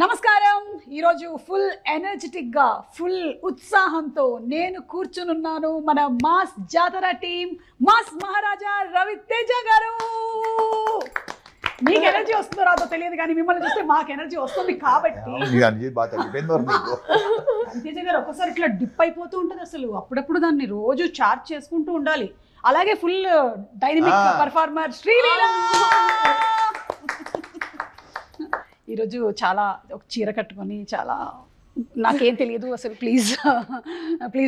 నమస్కారం. ఈరోజు full energetic గా ఫుల్ ఉత్సాహంతో నేను కూర్చునున్నాను మన మాస్ జాతర టీం మాస్ మహారాజా రవితేజ గారు. మీకు ఎనర్జీ వస్తుందో రాదో తెలియదు కానీ మిమ్మల్ని చూస్తే మాకు ఎనర్జీ వస్తుంది కాబట్టి రవితేజ గారు ఒక్కసారి ఇట్లా డిప్ అయిపోతూ ఉంటుంది. అసలు అప్పుడప్పుడు దాన్ని రోజు చార్జ్ చేసుకుంటూ ఉండాలి. అలాగే ఫుల్ డైనమిక్ పర్ఫార్మర్ శ్రీలీలా ఈరోజు చాలా ఒక చీర కట్టుకొని చాలా నాకేం తెలియదు అసలు ప్లీజ్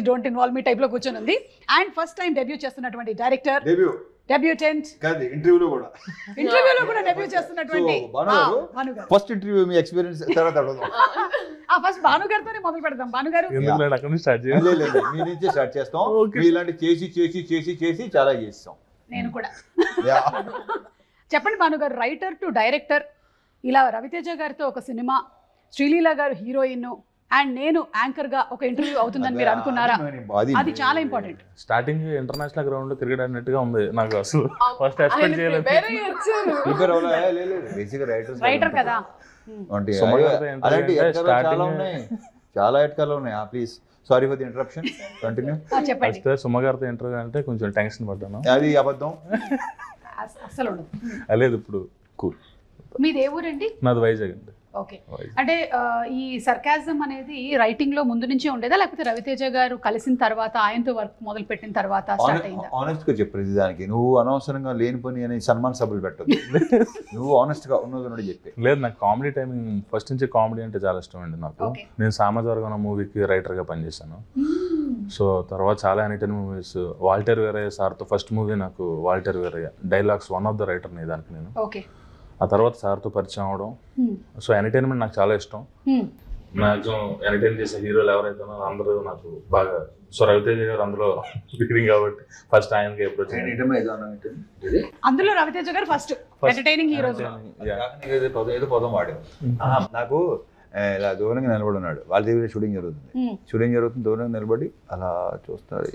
డోంట్ ఇన్వాల్వ్ మీ టైప్లో కూర్చొని ఉంది. అండ్ ఫస్ట్ టైం డెబ్యూ చేస్తున్నటువంటి డైరెక్టర్ డెబ్యూటెంట్ ఇంటర్వ్యూలో కూడా డెబ్యూ చేస్తున్నటువంటి ఫస్ట్ ఇంటర్వ్యూ మీ ఎక్స్పీరియన్స్ తర్వాత ఫస్ట్ భాను గారితోనే మొదలు పెడదాం. భాను గారు మీ నుంచే స్టార్ట్ చేస్తాం. ఇలాంటి చేసి చాలా చేస్తాం. నేను కూడా చెప్పండి భాను గారు, రైటర్ టు డైరెక్టర్, ఇలా రవితేజ గారితో ఒక సినిమా, శ్రీలీలా గారు హీరోయిన్ అండ్ నేను యాంకర్ గా ఒక ఇంటర్వ్యూ అవుతుందని మీరు అనుకున్నారా? అది చాలా ఇంపార్టెంట్. స్టార్టింగ్ ఇంటర్నేషనల్ గ్రౌండ్ లో తిరగడాన్నట్టుగా ఉంది నాకు. అసలు ఫస్ట్ ఎక్స్పెక్ట్ చేయలేదు. రైటర్ కదా. చాలా ఎట్కాలు ఉన్నాయి. Please sorry for the interruption, continue. చెప్పండి. సుమగారితో ఇంటర్వ్యూ అంటే కొంచెం టెన్షన్ పడ్డాను. అది అబద్ధం అసలు ఉండదు. లేదు ఇప్పుడు కూల్. మీది ఏ ఊరండి? నాది వైజాగ్ అండి. ఓకే. అంటే ఈ సర్కాజం అనేది రైటింగ్ లో ముందు నుంచే ఉండేదా లేకపోతే రవితేజ గారు కలిసిన తర్వాత ఆయనతో వర్క్ మొదలు పెట్టిన తర్వాత స్టార్ట్ అయిందా? ఆనెస్ట్ గా చెప్పు. దానికి నువ్వు అనవసరంగా లేని పని అని సన్మాన సభలు పెట్టదు. నువ్వు ఆనెస్ట్ గా ఉన్నది చెప్పి. లేదు, నాకు కామెడీ టైమింగ్ ఫస్ట్ నుంచి కామెడీ అంటే చాలా ఇష్టం అండి నాకు. నేను సామాజిక మూవీకి రైటర్ గా పనిచేశాను. సో తర్వాత చాలా ఎనీటైన్ మూవీస్, వాల్టర్ వేరయ్య సార్తో ఫస్ట్ మూవీ నాకు Waltair Veerayya dialogues one of the writer ని దానికి నేను. ఆ తర్వాత సార్తో పరిచయం అవడం. సో ఎంటర్టైన్మెంట్ నాకు చాలా ఇష్టం. మ్యాక్సిమం ఎంటర్టైన్ చేసే హీరోలు ఎవరైతే అందరూ నాకు బాగా. సో రవితేజ గారు అందులో లీడింగ్ కాబట్టి ఫస్ట్ ఆయనకి అప్రోచ్. అందులో రవితేజ గారు ఫస్ట్ ఎంటర్టైనింగ్ హీరో. ఏదో పదం వాడారు. నాకు ఇలా దూరంగా నిలబడి ఉన్నాడు. వాళ్ళ దగ్గర షూటింగ్ జరుగుతుంది. దూరంగా నిలబడి అలా చూస్తాడు.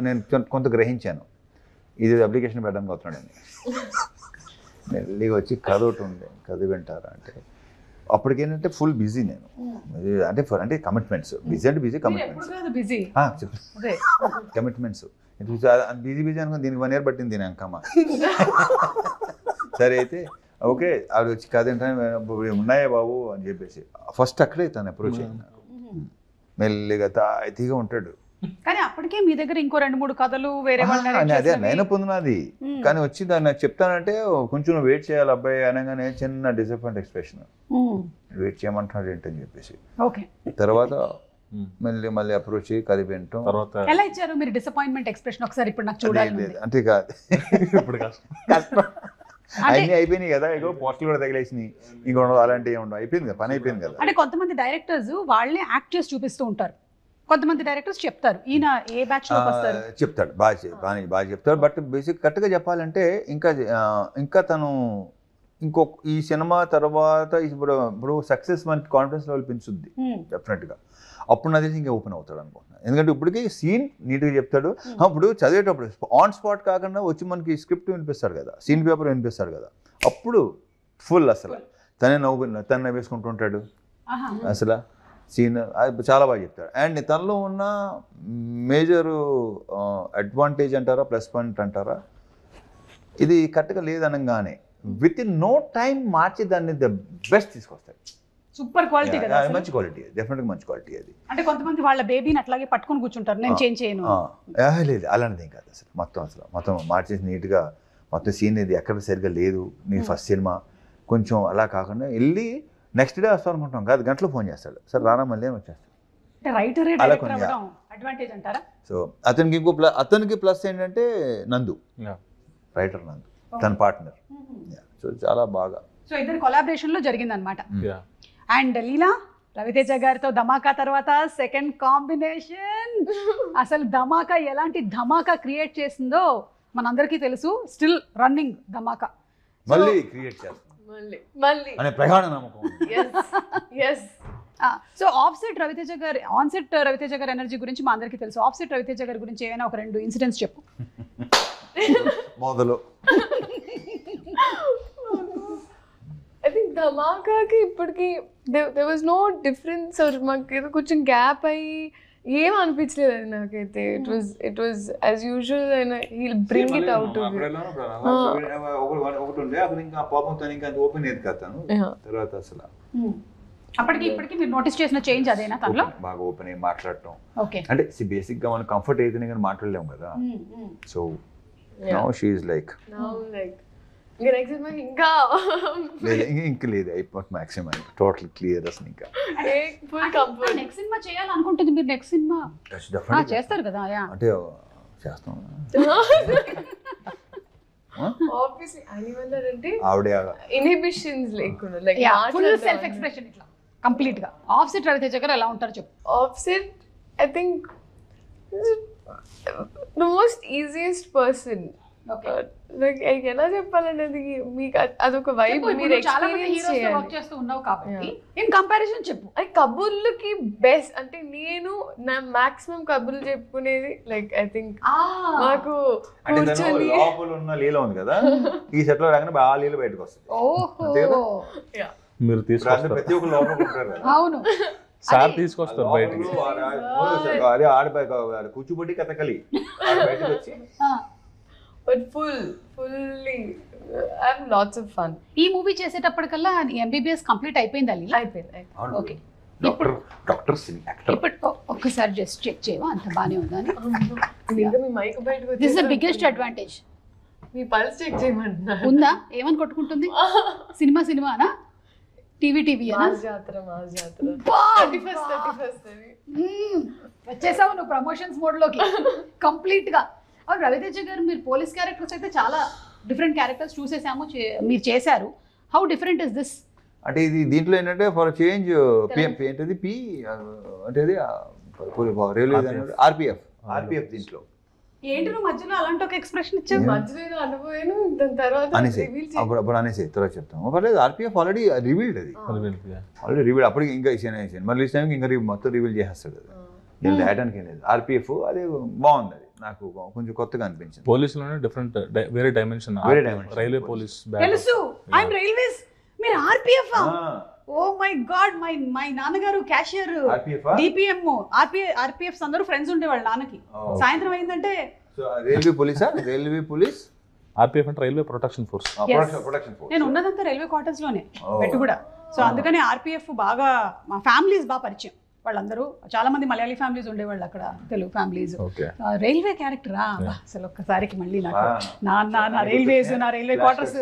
నేను కొంత గ్రహించాను, ఇది అప్లికేషన్ పెట్టడానికి వస్తున్నాడని. మెల్లిగా వచ్చి కథ ఒకటి ఉండే, కథ వింటారా అంటే అప్పటికేంటంటే ఫుల్ బిజీ నేను. అంటే కమిట్మెంట్స్, బిజీ అంటే బిజీ, కమిట్మెంట్స్ బిజీ అనుకుని దీనికి 1 year పట్టింది దీని అంకమ్మ. సరే అయితే ఓకే, ఆవిడ వచ్చి కథ ఏంటంటే ఉన్నాయా బాబు అని చెప్పేసి ఫస్ట్ అక్కడే తను అప్రోచ్ అయ్యింది. మెల్లిగా తాయితీగా ఉంటాడు. కానీ అప్పటికే మీ దగ్గర ఇంకో 2-3 కథలు వేరే అదే నేను పొందినది. కానీ వచ్చి దాన్ని చెప్తానంటే కొంచెం వెయిట్ చేయాలి అబ్బాయి అనగానే చిన్న డిసప్పాయింట్ ఎక్స్ప్రెషన్, వెయిట్ చేయమంటున్నాడు ఏంటని చెప్పేసి. తర్వాత మళ్ళీ అప్రోచ్ కథ వింటాం. తర్వాత ఎలా ఇచ్చారు మీరు డిసప్పాయింట్మెంట్ ఎక్స్ప్రెషన్? ఒకసారి ఇప్పుడు నాకు చూడాలి. అంతే కాదు, ఇప్పుడు కష్టం. అన్ని అయిపోయినాయి కదా, ఇగో పోస్టులు కూడా తగిలేసినాయి, ఇంకో అలాంటివి ఉండవు. అయిపోయింది కదా, పని అయిపోయింది కదా. అంటే కొంతమంది డైరెక్టర్స్ వాళ్ళే యాక్ట్ చేసి చూపిస్తూ ఉంటారు, కొంతమంది డైరెక్టర్స్ చెప్తారు. ఈయన ఏ బ్యాచ్ లో వస్తారు? చెప్తాడు, బాగా చెప్తాడు. బట్ బేసిక్ కరెక్ట్గా చెప్పాలంటే ఇంకా తను ఈ సినిమా తర్వాత ఇప్పుడు సక్సెస్ మనకి కాన్ఫిడెన్స్ లెవెల్ పెంచుద్ది డెఫినెట్గా. అప్పుడు నా తెలిసి ఇంకా ఓపెన్ అవుతాడు అనుకుంటున్నాను. ఎందుకంటే ఇప్పటికీ సీన్ నీట్గా చెప్తాడు. ఇప్పుడు చదివేటప్పుడు ఆన్ స్పాట్ కాకుండా వచ్చి మనకి స్క్రిప్ట్ వినిపిస్తాడు కదా, సీన్ పేపర్ వినిపిస్తాడు కదా, అప్పుడు ఫుల్ అసలు తనే నవ్వేసుకుంటూ ఉంటాడు. అసలు సీన్ చాలా బాగా చెప్తాడు. అండ్ తనలో ఉన్న మేజర్ అడ్వాంటేజ్ అంటారా, ప్లస్ పాయింట్ అంటారా, ఇది కరెక్ట్గా లేదనగానే విత్ ఇన్ నో టైం మార్చి దాన్ని ద బెస్ట్ తీసుకొస్తాడు. సూపర్ క్వాలిటీ కదా, మంచి క్వాలిటీ, డెఫినెట్గా మంచి క్వాలిటీ అది. అంటే కొంతమంది వాళ్ళ బేబీని అట్లాగే పట్టుకొని కూర్చుంటారు, నేను చేంజ్ చేయను. లేదు, అలాంటిది కాదు అసలు. మొత్తం మార్చేసి నీట్గా మొత్తం సీన్ ఇది ఎక్కడ సరిగ్గా లేదు, నీ ఫస్ట్ సినిమా కొంచెం అలా కాకుండా వెళ్ళి నెక్స్ట్ డే వస్తాను అనుకుంటాం కాదు, గంటలో ఫోన్ చేస్తాడు, సార్ రానా మళ్ళీ అని వచ్చేస్తాడు. సో అతనికి ప్లస్ ఏంటంటే నందు, రైటర్ నందు తన పార్ట్నర్. సో చాలా బాగా, సో ఇద్దరు కొలాబరేషన్ లో జరిగింది అనమాట. అండ్ లీలా రవితేజ గారితో ధమాకా తర్వాత సెకండ్ కాంబినేషన్, అసలు ధమాకా ఎలాంటి ధమాకా క్రియేట్ చేసిందో మనందరికీ తెలుసు. స్టిల్ రన్నింగ్ ధమాకా మళ్ళీ క్రియేట్ చేస్తాం అనే ప్రగాఢ నమ్మకం. సో ఆఫ్సెట్ రవితేజ గారు, ఆన్సెట్ రవితేజ గారి ఎనర్జీ గురించి మా అందరికీ తెలుసు. ఆఫ్సెట్ రవితేజ గారి గురించి ఏమైనా ఒక 2 ఇన్సిడెంట్స్ చెప్పు. మొదలు ధమాకాకి ఇప్పటికి there was no difference or మాకు ఏదో కొంచెం గ్యాప్ అయ్యి ఏం అనిపించలేదు అది నాకైతే. It was as usual and he'll bring it out. ఒకటి ఉండే అప్పుడు ఇంకా పాపంతో ఇంకా ఓపెన్ అయ్యేది కదా తర్వాత అసలు అప్పటికి ఇప్పటికి మీరు నోటీస్ చేసిన చేంజ్ అదేనా తనలో? బాగా ఓపెన్ అయ్యి మాట్లాడటం. ఓకే, అంటే బేసిక్ గా మనం కంఫర్ట్ అయితేనే కానీ మాట్లాడలేము కదా. So now she is like ఇంకా నెక్స్ట్ సినిమా ఇంకా ఇంకా లేదు అయిపోతుంది మాక్సిమం టోటల్ క్లియర్ అసలు ఇంకా ఫుల్ కంఫర్ట్. నెక్స్ట్ సినిమా చేయాలనుకుంటుంది మీరు? నెక్స్ట్ సినిమా చేస్తారు కదా? అంటే చేస్తాం ఆబ్వియస్లీ యానిమల్ అంటే ఆవిడ ఇన్హిబిషన్స్ లేకుండా లైక్ ఫుల్ సెల్ఫ్ ఎక్స్ప్రెషన్ ఇట్లా కంప్లీట్ గా. ఆఫ్సెట్ రవితేజ గారు ఎలా ఉంటారు చెప్పు? Offset I think the most easiest person. Like ఎలా చెప్పాలనేది మీకు అదొక వైబ్. మీరు ఎక్స్పీరియన్స్ వర్క్ చేస్తూ ఉన్నావు కాబట్టి ఇన్ కంపారిజన్ చెప్పు. అది కబుర్లకి బెస్ట్ అంటే నేను నా మాక్సిమం కబుర్లు చెప్పుకునేది లైక్ ఐ థింక్ మాకు కూర్చొని లోపల ఉన్న లీల ఉంది కదా ఈ సెట్ లో రాగానే బాగా లీల బయటకు వస్తుంది. మీరు తీసుకొస్తారు ప్రతి ఒక్క లోపల ఉంటారు కదా. అవును, సార్ తీసుకొస్తారు బయటకి. అదే ఆడ కూర్చుబడి కథకలి బయటకు వచ్చి but fully I have lots of fun. ఈ మూవీ చేసేటప్పటికల్లా ఎంబీబీఎస్ కంప్లీట్ అయిపోయింది అల్లి? అయిపోయింది. ఓకే, డాక్టర్ ఇప్పుడు ఒక్కసారి జస్ట్ చెక్ చేయవా అంత బానే ఉందా అని? ఇంకా మీ మైక్ బయటకు this is the biggest advantage. మీ పల్స్ చెక్ చేయమంటున్నా ఉందా? ఏమని కొట్టుకుంటుంది? సినిమానా టీవీ మాస్ జాతర వచ్చేసావు నువ్వు ప్రమోషన్స్ మోడ్ లోకి కంప్లీట్ గా. రవితేజ గారు మీరు పోలీస్ క్యారెక్టర్స్ అయితే చాలా డిఫరెంట్ క్యారెక్టర్స్ చూసేసాము, మీరు చేశారు. How different is this? అంటే ఇది దీంట్లో ఏంటంటే ఫర్ చేంజ్ ఏంటది పి అంటే రైల్వే ఆర్పిఎఫ్ దీంట్లో ఏంటి నువ్వు మధ్యలో అలాంటి ఒక ఎక్స్ప్రెషన్ ఇచ్చావు? మధ్యలో అనుభవం దాని తర్వాత అప్పుడు అనేసి తర్వాత చెప్తాం. పర్లేదు, ఆర్పిఎఫ్ ఆల్రెడీ రివీల్డ్. అది ఆల్రెడీ రివీల్డ్. అప్పటికి ఇంకా మళ్ళీ టైంకి ఇంకా మొత్తం రివీల్ చేసేస్తాడు. అది నేను రాయడానికి ఏం లేదు. ఆర్పిఎఫ్ అది బాగుంది, అది నాకు కొంచెం కొత్తగా అనిపించింది. పోలీసులోనే డిఫరెంట్ వేరే డైమెన్షన్. రైల్వే పోలీస్ తెలుసు, ఐఎమ్ రైల్వేస్, మీరు RPF. Oh my God, my నాన్నగారు క్యాషియర్ డిపిఎం. ఆర్పిఎఫ్ అందరూ ఫ్రెండ్స్ ఉండేవాళ్ళు నాన్నకి. సాయంత్రం అయిందంటే రైల్వే పోలీస్ ఆర్పిఎఫ్ అంటే రైల్వే ప్రొటెక్షన్ ఫోర్స్. నేను ఉన్నదంతా రైల్వే క్వార్టర్స్ లోనే పెట్టు కూడా. సో అందుకని ఆర్పిఎఫ్ బాగా మా ఫ్యామిలీస్ బాగా పరిచయం. వాళ్ళందరూ చాలా మంది మలయాళీ ఫ్యామిలీస్ ఉండేవాళ్ళు అక్కడ, తెలుగు ఫ్యామిలీస్. రైల్వే క్యారెక్టరా అసలు ఒక్కసారికి మళ్ళీ నాకు నా రైల్వేస్, నా రైల్వే క్వార్టర్స్,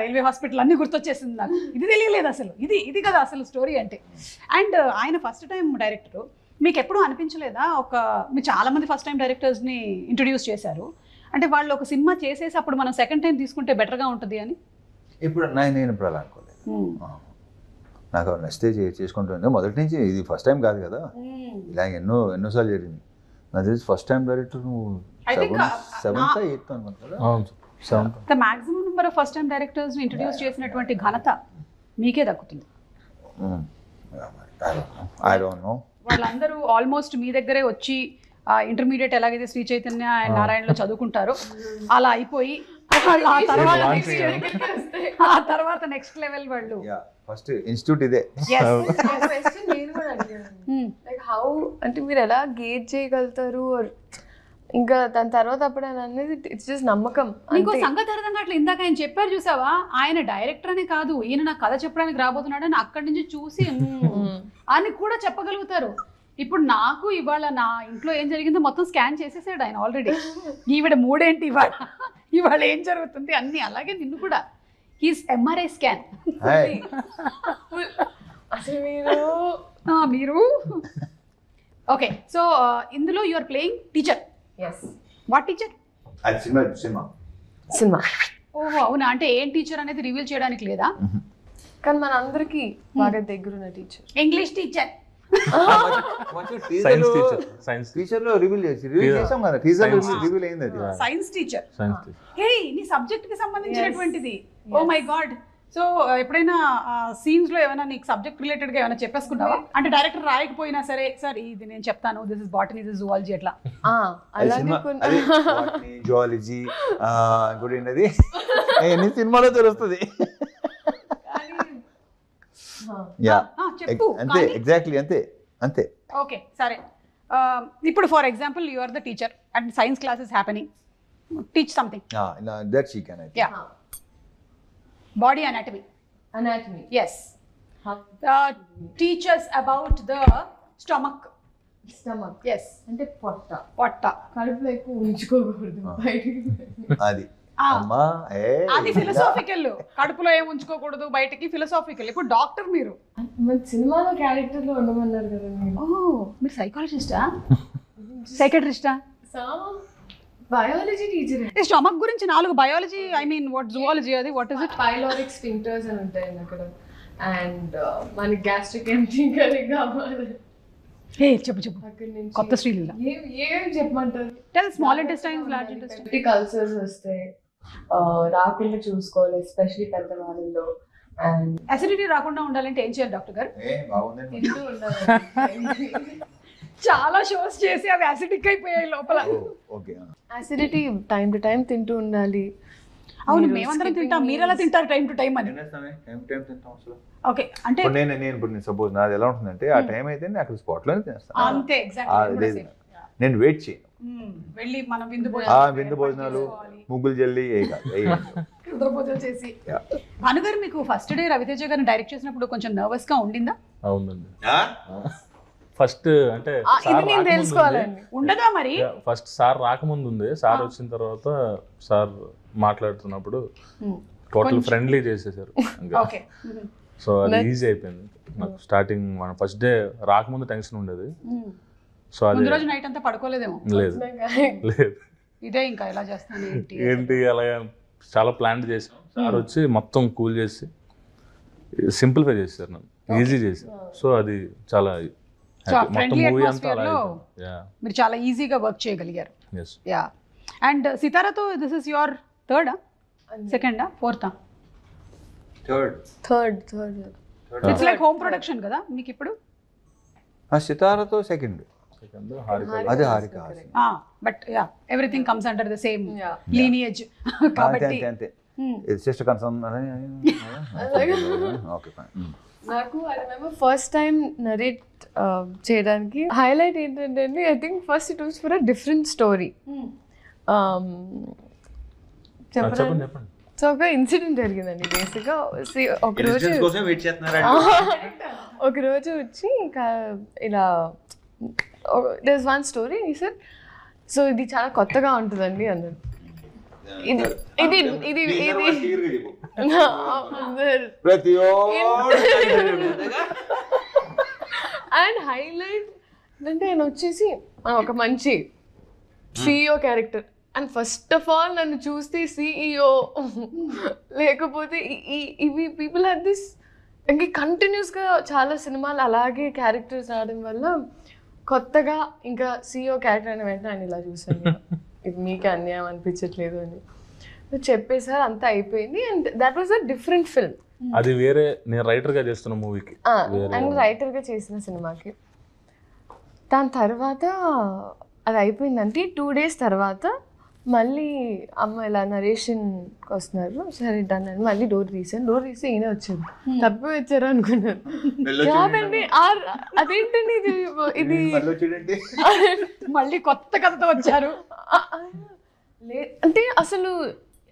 రైల్వే హాస్పిటల్ అన్ని గుర్తొచ్చేసింది నాకు. ఇది తెలియలేదు అసలు, ఇది కదా అసలు స్టోరీ అంటే. అండ్ ఆయన ఫస్ట్ టైం డైరెక్టర్. మీకు ఎప్పుడూ అనిపించలేదా మీరు చాలా మంది ఫస్ట్ టైం డైరెక్టర్స్ని ఇంట్రొడ్యూస్ చేశారు అంటే వాళ్ళు ఒక సినిమా చేసేసి అప్పుడు మనం సెకండ్ టైం తీసుకుంటే బెటర్గా ఉంటుంది అని? ఇప్పుడు నేను ఇప్పుడు అలా అనుకోలేదు. నాకు నచ్చితే చేసుకుంటుంది. మొదటి నుంచి ఇది ఫస్ట్ టైం కాదు కదా, ఇలా ఎన్నోసార్లు జరిగింది. నాకు తెలిసి ఫస్ట్ టైం డైరెక్టర్ నువ్వు 7th 8th అనుకుంటా కదా. The maximum number of first time directors introduce చేసినటువంటి ఘనత మీకే దక్కుతుంది. I don't know. వాళ్ళందరూ ఆల్మోస్ట్ మీ దగ్గరే వచ్చి ఇంటర్మీడియట్ ఎలాగైతే శ్రీ చైతన్య అండ్ నారాయణలో చదువుకుంటారో అలా అయిపోయి ఆ తర్వాత నెక్స్ట్ లెవెల్ వాళ్ళు ఫస్ట్ ఇన్స్టిట్యూట్ ఇదే. నేను కూడా అడిగాను లైక్ హౌ అంటే మీరు ఎలా గేజ్ చేయగలుగుతారు ఇంకా దాని తర్వాత అప్పుడు అనేది ఇట్స్ జస్ట్ నమ్మకం. ఇంకో సంగతి అర్థం కావట్లేదు. ఇందాక ఆయన చెప్పారు చూసావా, ఆయన డైరెక్టర్ అనే కాదు, ఈయన నాకు కథ చెప్పడానికి రాబోతున్నాడు అని అక్కడి నుంచి చూసి అని కూడా చెప్పగలుగుతారు. ఇప్పుడు నాకు ఇవాళ నా ఇంట్లో ఏం జరిగిందో మొత్తం స్కాన్ చేసేసాడు ఆయన ఆల్రెడీ. ఈవిడ మూడేంటి ఇవాళ ఏం జరుగుతుంది అన్ని. అలాగే నిన్ను కూడా హీస్ ఎంఆర్ఐ స్కాన్. అసలు మీరు ఓకే. సో ఇందులో you are playing teacher. yes what teacher? అది సినిమా. ఓహో అవునా. అంటే ఏం టీచర్ అనేది రివీల్ చేయడానికి లేదా? కానీ మన అందరికి బాగా దగ్గరున్న teacher. English teacher. Science teacher లో రివీల్ చేసాం కదా. టీజర్ రివీల్ అయింది అది. Science teacher. హే నీ సబ్జెక్ట్ కి సంబంధించినటువంటిది. Oh my God. సో ఎప్పుడైనా సీన్స్ లో ఏమైనా నీకు సబ్జెక్ట్ రిలేటెడ్ గా ఏమైనా చెప్పేసుకున్నావా? అంటే డైరెక్టర్ రాయకపోయినా సరే సార్ ఇది నేను చెప్తాను, this is botany, this is zoology అట్లా. జువాలజీ ఇంకోటి ఏంటది అన్ని సినిమాలో తెలుస్తుంది. యా చెప్పు అంతే ఎగ్జాక్ట్లీ అంతే ఓకే సరే ఇప్పుడు for example you are the teacher and science class is happening teach something that she can yeah body anatomy yes teach us about the stomach yes అంటే పొట్ట కడుపులో ఎక్కువ ఉంచుకోకూడదు బయటికి. అది అమ్మా అది ఫిలసాఫికల్ కడుపులో ఏం ఉంచుకోకూడదు బయటకి ఫిలసాఫికల్ ఇప్పుడు డాక్టర్ మీరు మన సినిమాలో క్యారెక్టర్ లో ఉండమన్నారు కదా మీరు సైకాలజిస్టా సైకాట్రిస్టా బయాలజీ టీచర్. స్టమక్ గురించి 4 biology I mean what zoology అది what is it pyloric sphincters అని ఉంటాయి అక్కడ అండ్ మనకి గ్యాస్ట్రిక్ ఎంటింగ్ అని కావాలి చెప్పు అక్కడ నుంచి కొత్త శ్రీలీల ఏం చెప్పమంటారు. Tell small intestines large intestine peptic ulcers వస్తాయి రాకుండా చూసుకోవాలి ఎస్పెషల్లీ పెద్దవాళ్ళలో. అండ్ అసిడిటీ రాకుండా ఉండాలంటే ఏం చేయాలి డాక్టర్ గారు బాగుందండి తింటూ ఉండాలి. చాలా షోస్ చేసి అవి యాసిడిక్ అయిపోయాయి లోపల okay acidity time to time తింటూ ఉండాలి. అవును మేమందరం తింటాం మీరు ఎలా తింటారు టైం టు టైం అని ఓకే అంటే నేను సపోజ్ నాది ఎలా ఉంటుందంటే ఆ టైం అయితే నేను అక్కడ స్పాట్ లోనే తినేస్తాను అంతే ఎగ్జాక్ట్లీ నేను వెయిట్ చేయను వెళ్ళి మనం విందు భోజనాలు ముగ్గులు జల్లి రుద్రపూజలు చేసి భానుగారు మీకు ఫస్ట్ డే రవితేజ గారిని డైరెక్ట్ చేసినప్పుడు కొంచెం నర్వస్ గా ఉండిందా అవునండి ఫస్ట్ అంటే ఇది నేను తెలుసుకోవాలండి. ఉండదా మరి ఫస్ట్ సార్ రాకముందు ఉంది, సార్ వచ్చిన తర్వాత సార్ మాట్లాడుతున్నప్పుడు టోటల్ ఫ్రెండ్లీ చేసేసారు. ఓకే సో అది ఈజీ అయిపోయింది నాకు. స్టార్టింగ్ మన ఫస్ట్ డే రాకముందు టెన్షన్ ఉండేది. సో అది ముందు రోజు నైట్ అంతా పడుకోలేదేమో. లేదు లేదు ఇదే ఇంకా ఎలా చేస్తాను ఏంటి అలా చాలా ప్లాన్ చేసాం. సార్ వచ్చి మొత్తం కూల్ చేసి సింప్లిఫై చేశారు, నన్ను ఈజీ చేశారు. సో అది చాలా మొత్తం మూవీ అంతా అలా మీరు చాలా ఈజీగా వర్క్ చేయగలిగారు. యా అండ్ సితారాతో దిస్ ఇస్ యువర్ థర్డా సెకండా ఫోర్తా third it's like home production కదా మీకు ఇప్పుడు. సితారాతో సెకండ్ అదే Haarika but yeah everything comes under the same lineage కాబట్టి అంతే జస్ట్ కన్సర్న్ ఓకే నాకు I remember first time narrate చేయడానికి హైలైట్ ఏంటంటే అండి I think first it was for a different story. చెప్పండి. సో ఒక ఇన్సిడెంట్ జరిగిందండి బేసిక్గా. ఒకరోజు వచ్చి ఇంకా ఇలా there is one story sir. So ఇది చాలా కొత్తగా ఉంటుందండి అన్నారు. ఇది ఇది ఇది అండ్ హైలైట్ అంటే ఆయన వచ్చేసి ఒక మంచి CEO character and first of all నన్ను చూస్తే సిఇఓ లేకపోతే ఇవి పీపుల్ హ్యావ్ దిస్ ఇంక కంటిన్యూస్గా చాలా సినిమాలు అలాగే క్యారెక్టర్స్ రావడం వల్ల కొత్తగా ఇంకా సిఇఓ క్యారెక్టర్ అని వెంటనే ఆయన ఇలా చూసాను, ఇది మీకే అన్యాయం అనిపించట్లేదు అని చెప్పేసారు. అంతా అయిపోయింది and that was a different film. అది వేరే నేను రైటర్గా చేస్తున్న మూవీకి అండ్ రైటర్గా చేసిన సినిమాకి. దాని తర్వాత అది అయిపోయిందంటే 2 days తర్వాత మళ్ళీ అమ్మ ఇలా నరేషన్కి వస్తున్నారు. సరే డన్ అని మళ్ళీ డోర్ తీస్తే ఈయన వచ్చారు. తప్పి వచ్చారు అనుకున్నారు. కాదండి అదేంటండి ఇది మళ్ళీ కొత్త కథతో వచ్చారు అంటే అసలు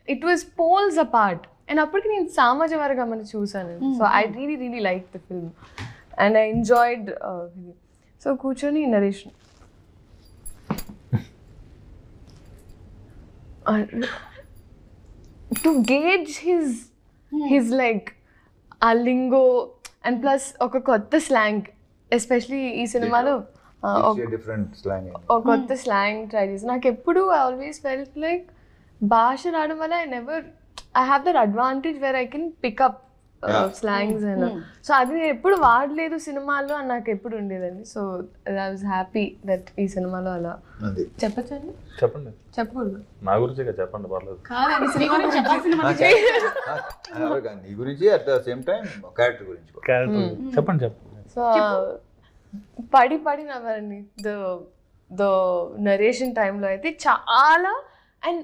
it was poles apart. And అప్పటికి నేను సామాజ వర్గం చూసాను. So I really like the film and I enjoyed. So కూర్చొని narration to gauge his like ఆ లింగో అండ్ ప్లస్ ఒక కొత్త స్లాంగ్ ఎస్పెషలీ ఈ సినిమాలో ఒక కొత్త స్లాంగ్ ట్రై చేసి నాకు ఎప్పుడు ఐ ఆల్వేస్ ఫెల్ట్ లైక్ భాష రావడం వల్ల I have that advantage where I can pick up slangs అని. సో అది నేను ఎప్పుడు వాడలేదు సినిమాల్లో అని నాకు ఎప్పుడు ఉండేదండి. So I was happy that ఈ సినిమాలో అలా చెప్పచ్చండి. చెప్పండి. చెప్పకూడదు నా గురించి చెప్పండి పర్లేదు. నీ గురించి at the same time character గురించి చెప్పండి. సో పడి నవ్వారండి. ద నరేషన్ టైంలో అయితే చాలా అండ్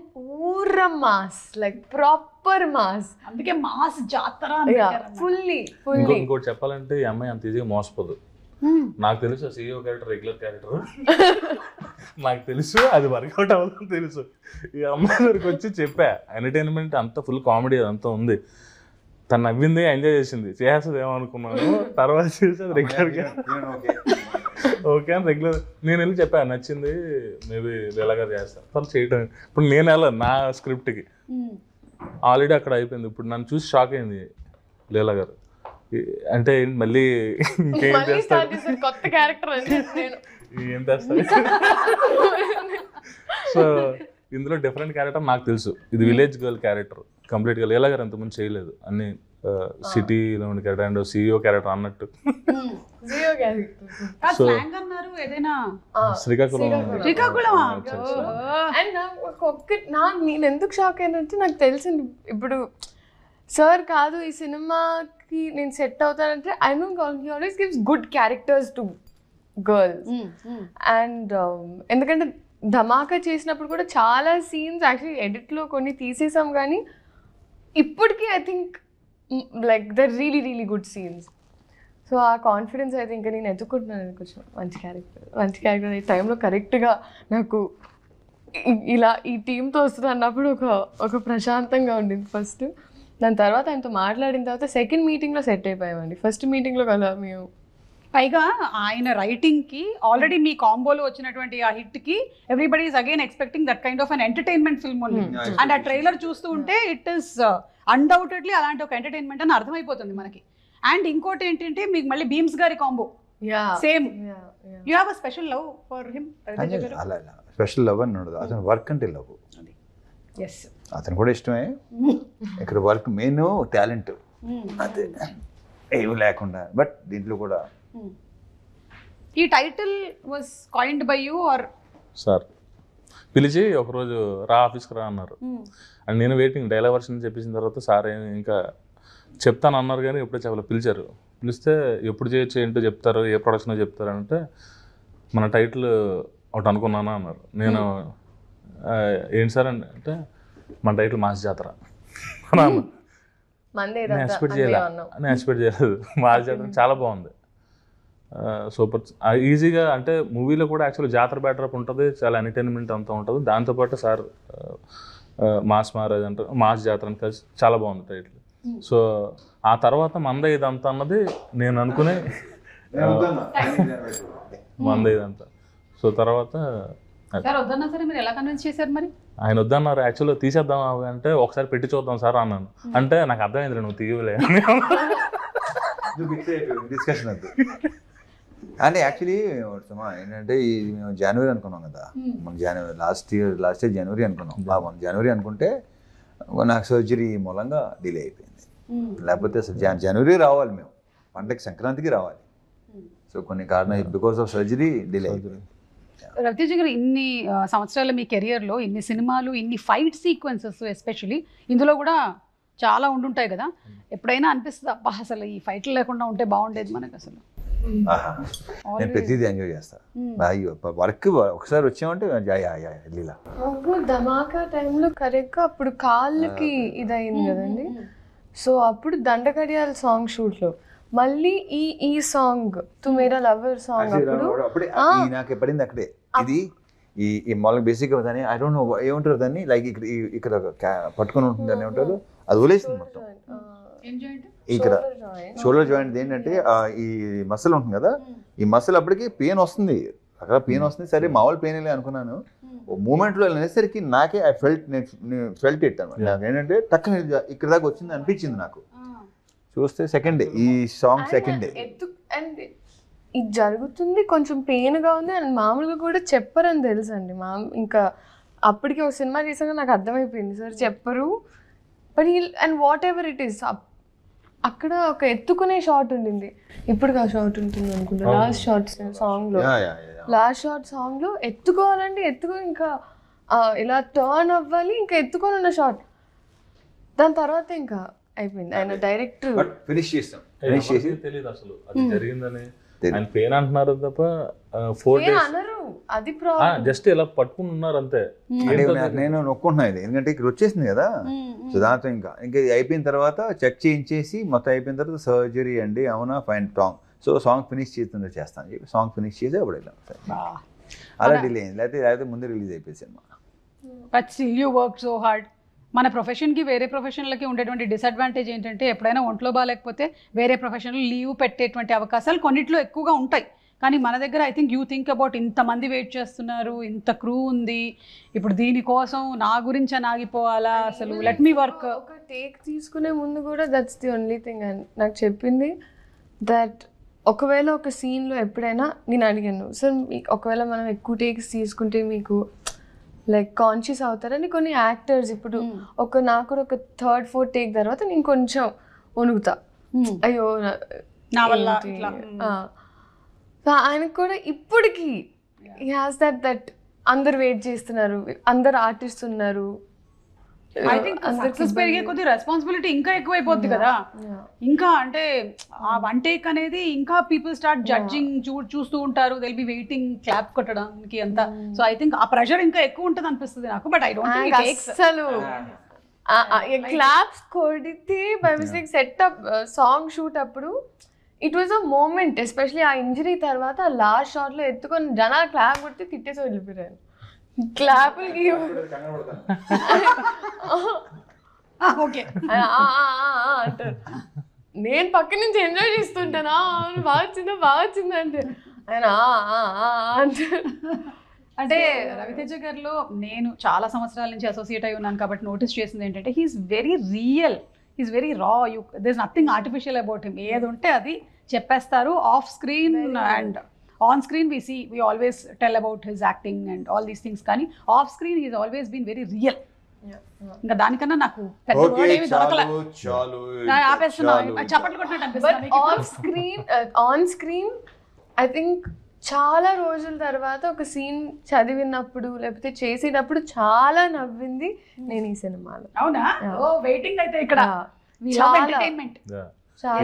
ఊర మాస్, లైక్ ప్రాపర్ మాస్. అందుకే మాస్ జాతర ఫుల్లీ ఇంకోటి చెప్పాలంటే ఈ అమ్మాయి అంత ఈజీగా మోసపోదు. నాకు తెలుసు CEO క్యారెక్టర్ రెగ్యులర్ క్యారెక్టర్, నాకు తెలుసు అది వర్కౌట్ అవ్వదని తెలుసు. ఈ అమ్మాయి దగ్గరికి వచ్చి చెప్పా ఎంటర్టైన్మెంట్ అంతా ఫుల్ కామెడీ అదంతా ఉంది, తను నవ్వింది ఎంజాయ్ చేసింది, చేస్తుంది ఏమనుకున్నాను. తర్వాత చేసి అది రెగ్యులర్గా ఓకే అని రెగ్యులర్ నేను వెళ్ళి చెప్పాను నచ్చింది మేబీ లీలా గారు చేస్తాను తను చేయటం. ఇప్పుడు నేను వెళ్ళాను నా స్క్రిప్ట్కి, ఆల్రెడీ అక్కడ అయిపోయింది. ఇప్పుడు నన్ను చూసి షాక్ అయింది లీలా గారు, అంటే మళ్ళీ ఇంకేం చేస్తారు కొత్త క్యారెక్టర్ ఏం చేస్తారు. సో ఇందులో డిఫరెంట్ క్యారెక్టర్ నాకు తెలుసు, ఇది విలేజ్ గర్ల్ క్యారెక్టర్ కంప్లీట్గా. లీలా గారు అంతకుముందు చేయలేదు, అన్ని సిటీలో ఉండే క్యారెక్టర్ అండ్ CEO క్యారెక్టర్ అన్నట్టు. సో శ్రీకాకుళం అండ్ నేను ఎందుకు షాక్ అయినంటే నాకు తెలిసింది ఇప్పుడు సార్ కాదు ఈ సినిమాకి నేను సెట్ అవుతానంటే I know he always gives good characters to girls. And ఎందుకంటే ధమాకా చేసినప్పుడు కూడా చాలా సీన్స్ యాక్చువల్లీ ఎడిట్లో కొన్ని తీసేసాం, కానీ ఇప్పటికీ I think like the really really good scenes. So ఆ కాన్ఫిడెన్స్ అయితే ఇంకా నేను ఎత్తుకుంటున్నాను కొంచెం మంచి క్యారెక్టర్ ఈ టైంలో కరెక్ట్గా నాకు ఇలా ఈ టీంతో వస్తుంది అన్నప్పుడు ఒక ప్రశాంతంగా ఉండింది ఫస్ట్. దాని తర్వాత ఆయనతో మాట్లాడిన తర్వాత సెకండ్ మీటింగ్లో సెట్ అయిపోయామండి. ఫస్ట్ మీటింగ్లో కదా మేము పైగా ఆయన రైటింగ్కి ఆల్రెడీ మీ కాంబోలో వచ్చినటువంటి ఆ హిట్కి everybody is again expecting that kind of an entertainment film only. And ఆ ట్రైలర్ చూస్తూ ఉంటే ఇట్ ఈస్ అన్డౌటెడ్లీ అలాంటి ఒక ఎంటర్టైన్మెంట్ అని అర్థమైపోతుంది మనకి. అండ్ ఇంకోటి ఏంటంటే మీకు మళ్ళీ భీమ్స్ గారి combo same. You have a special love for him? Special love అని ఉండదు, అతను వర్క్ అంటే లవ్. ఎస్, అతను కూడా ఇష్టమే. ఇక్కడ వర్క్ మెయిన్ టాలెంట్ అదే ఏమి లేకుండా, బట్ దీంట్లో కూడా. ఈ title was coined by you are sir? పిలిచి ఒకరోజు రా ఆఫీస్కి రా అన్నారు, అండ్ నేను వెయిటింగ్ డైలాగ్ వర్షన్ చెప్పేసిన తర్వాత సార్ ఇంకా చెప్తాను అన్నారు, కానీ ఎప్పుడో చెప్పలేదు. పిలిచారు, పిలిస్తే ఎప్పుడు చేయొచ్చు ఏంటో చెప్తారు, ఏ ప్రొడక్షన్ చెప్తారు అంటే మన టైటిల్ ఒకటి అనుకున్నాను అన్నారు. నేను ఏంటి సార్ అంటే మన టైటిల్ మాస్ జాతర అన్నాను. నేను ఎక్స్పెక్ట్ చేయలేదు మాస్ జాతర చాలా బాగుంది, సూపర్ ఈజీగా. అంటే మూవీలో కూడా యాక్చువల్లీ జాతర బ్యాటరప్ ఉంటుంది, చాలా ఎంటర్టైన్మెంట్ అంతా ఉంటుంది. దాంతోపాటు సార్ మాస్ మహారాజ్ అంటారు, మాస్ జాతర అని కలిసి చాలా బాగుంది టైటిల్. సో ఆ తర్వాత మంద ఇదంతా అన్నది నేను అనుకునే మంద ఇదంతా. సో తర్వాత ఆయన వద్దన్నారు, యాక్చువల్గా తీసేద్దాం అంటే ఒకసారి పెట్టి చూద్దాం సార్ అన్నాను. అంటే నాకు అర్థమైంది నువ్వు తీయలే డిస్కషన్ అది. అంటే యాక్చువల్లీ ఏంటంటే ఇది మేము జనవరి అనుకున్నాం కదా, మన జనవరి లాస్ట్ ఇయర్ జనవరి అనుకున్నాం. మనం జనవరి అనుకుంటే నాకు సర్జరీ మూలంగా డిలే అయిపోయింది. లేకపోతే అసలు జనవరి రావాలి, మేము పండగకి సంక్రాంతికి రావాలి. సో కొన్ని కారణాలు బికాస్ ఆఫ్ సర్జరీ డిలే అయిపోయింది. రవితేజ గారు, ఇన్ని సంవత్సరాల మీ కెరియర్లో ఇన్ని సినిమాలు, ఇన్ని ఫైట్ సీక్వెన్సెస్ ఎస్పెషలీ ఇందులో కూడా చాలా ఉండుంటాయి కదా, ఎప్పుడైనా అనిపిస్తుంది అబ్బా అసలు ఈ ఫైట్లు లేకుండా ఉంటే బాగుండేది మనకు అసలు? నేను ప్రతిదీ ఎంజాయ్ చేస్తాను. వర్క్ ఒకసారి వచ్చామంటే లీలా. ధమాకా టైంలో కరెక్ట్గా అప్పుడు కాళ్ళకి ఇదయింది కదండి. సో అప్పుడు దండకడియాల సాంగ్ షూట్లో మళ్ళీ ఈ సాంగ్ తుమేరా లవర్ సాంగ్ అప్పుడే నాకు పడింది అక్కడే. ఇది ఈ మామూలుగా బేసిక్గా దాన్ని ఐ డోంట్ నో ఏమంటారు దాన్ని, లైక్ ఇక్కడ పట్టుకొని ఉంటుంది అని ఏమంటారు, అది వదిలేసింది మొత్తం. ఇక్కడ షోల్డర్ జాయింట్ ఏంటంటే ఈ మసిల్ ఉంటుంది కదా, ఈ మసిల్ అప్పటికి పెయిన్ వస్తుంది, అక్కడ పెయిన్ వస్తుంది. సరే మామూలు పెయిన్ వెళ్ళి అనుకున్నాను. మూమెంట్లో వెళ్ళేసరికి నాకే ఐ ఫెల్ట్ ఇట్ అనమాట. నాకు ఏంటంటే టక్కన ఇక్కడ దాకా వచ్చింది అనిపించింది నాకు. చూస్తే సెకండ్ డే ఈ సాంగ్ సెకండ్ డే అండ్ ఇది జరుగుతుంది, కొంచెం పెయిన్గా ఉంది అండ్ మామూలుగా కూడా చెప్పరని తెలుసు అండి. ఇంకా అప్పటికి ఒక సినిమా చేసాక నాకు అర్థమైపోయింది సార్ చెప్పరు. But and what ever it is అక్కడ ఒక ఎత్తుకునే షాట్ ఉండింది, ఇప్పుడు ఆ షాట్ ఉంటుంది అనుకుంటా లాస్ట్ షార్ట్ సాంగ్లో ఎత్తుకోవాలంటే ఇంకా ఇలా టర్న్ అవ్వాలి, ఇంకా ఎత్తుకొని ఉన్న షాట్. దాని తర్వాత ఇంకా అయిపోయింది, ఆయన డైరెక్ట్ ఫినిష్ చేస్తాం. తెలియదు అసలు అది జరిగిందని. ఆయన పెయిన్ అంటున్నారు తప్ప 4 days అనరు. అది ప్రాబ్లం. జస్ట్ ఇలా పట్టుకుని ఉన్నారు అంతే. నేను నొక్కుంటున్నా ఇది, ఎందుకంటే ఇక్కడ వచ్చేసింది కదా. సో దాంతో ఇంకా అయిపోయిన తర్వాత చెక్ చేయించేసి మొత్తం అయిపోయిన తర్వాత సర్జరీ అండి, అవునా fine song, so song finish చేస్తుందో చేస్తాను చెప్పి సాంగ్ ఫినిష్ చేసి అప్పుడు వెళ్ళాం. అలా డిలే అయింది, లేకపోతే ముందే రిలీజ్ అయిపోయింది cinema. But still you work so hard. మన ప్రొఫెషన్కి వేరే ప్రొఫెషన్లకి ఉండేటువంటి డిసడ్వాంటేజ్ ఏంటంటే ఎప్పుడైనా ఒంట్లో బాగాలేకపోతే వేరే ప్రొఫెషన్లో లీవ్ పెట్టేటువంటి అవకాశాలు కొన్నిట్లో ఎక్కువగా ఉంటాయి. కానీ మన దగ్గర I think you think about ఇంతమంది వెయిట్ చేస్తున్నారు, ఇంత క్రూ ఉంది, ఇప్పుడు దీనికోసం నా గురించి ఆగిపోవాలా, అసలు లెట్ మీ వర్క్. ఒక టేక్ తీసుకునే ముందు కూడా దట్స్ ది ఓన్లీ థింగ్ నాకు చెప్పింది. దట్ ఒకవేళ ఒక సీన్లో ఎప్పుడైనా నేను అడిగాను, సార్ ఒకవేళ మనం ఎక్కువ టేక్స్ తీసుకుంటే మీకు లైక్ కాన్షియస్ అవుతారని కొన్ని యాక్టర్స్ ఇప్పుడు నాకు కూడా ఒక 3rd 4th టేక్ తర్వాత నేను కొంచెం వణుకుతా, అయ్యో నా వల్ల. ఆయనకు కూడా ఇప్పటికీ హీ హాస్ దట్ అందరు వెయిట్ చేస్తున్నారు, అందరు ఆర్టిస్ట్ ఉన్నారు. ఐ థింక్ సక్సెస్ పెరిగే కొద్ది రెస్పాన్సిబిలిటీ ఇంకా ఎక్కువైపోద్ది కదా. ఇంకా అంటే ఆ వన్ టేక్ అనేది ఇంకా పీపుల్ స్టార్ట్ జడ్జింగ్, చూస్తూ ఉంటారు, దిల్ బి వెయిటింగ్ క్లాప్ కొట్టడానికి అంతా. సో ఐ థింక్ ఆ ప్రెషర్ ఇంకా ఎక్కువ ఉంటుంది అనిపిస్తుంది నాకు. బట్ ఐ డోంట్ థింక్ అసలు క్లాప్స్ కొడితే by mistake setup song shoot అప్పుడు it was a moment, especially ఆ ఇంజరీ తర్వాత లాస్ట్ షాట్ లో ఎత్తుకొని జనాలు క్లాప్ కొడితే తిట్టేసి వెళ్ళిపోయారు. క్లాపులకి ఓకే అంటారు, నేను పక్క నుంచి ఎంజాయ్ చేస్తుంటానా, బాగా వచ్చిందా అంటే ఆయన అంటారు. అంటే రవితేజ గారిలో నేను చాలా సంవత్సరాల నుంచి అసోసియేట్ అయి ఉన్నాను కాబట్టి నోటీస్ చేసింది ఏంటంటే he's very real, he's very raw. There is nothing artificial about him. ఏది ఉంటే అది చెప్పేస్తారు. Off screen and on screen we always tell about his acting and all these things, కానీ off screen he's always been very real. ఇంకా దానికన్నా నాకు పెద్ద word ఏమీ దొరకలే. ఆపేస్తున్నా, చప్పట్లు కొట్టినట్టు అనిపిస్తుంది. ఆన్ స్క్రీన్ ఐ థింక్ చాలా రోజుల తర్వాత ఒక సీన్ చదివినప్పుడు లేకపోతే చేసేటప్పుడు చాలా నవ్వింది నేను ఈ సినిమాలో. అవునా? ఓ వెయిటింగ్ అయితే ఇక్కడ ఎంటర్టైన్మెంట్.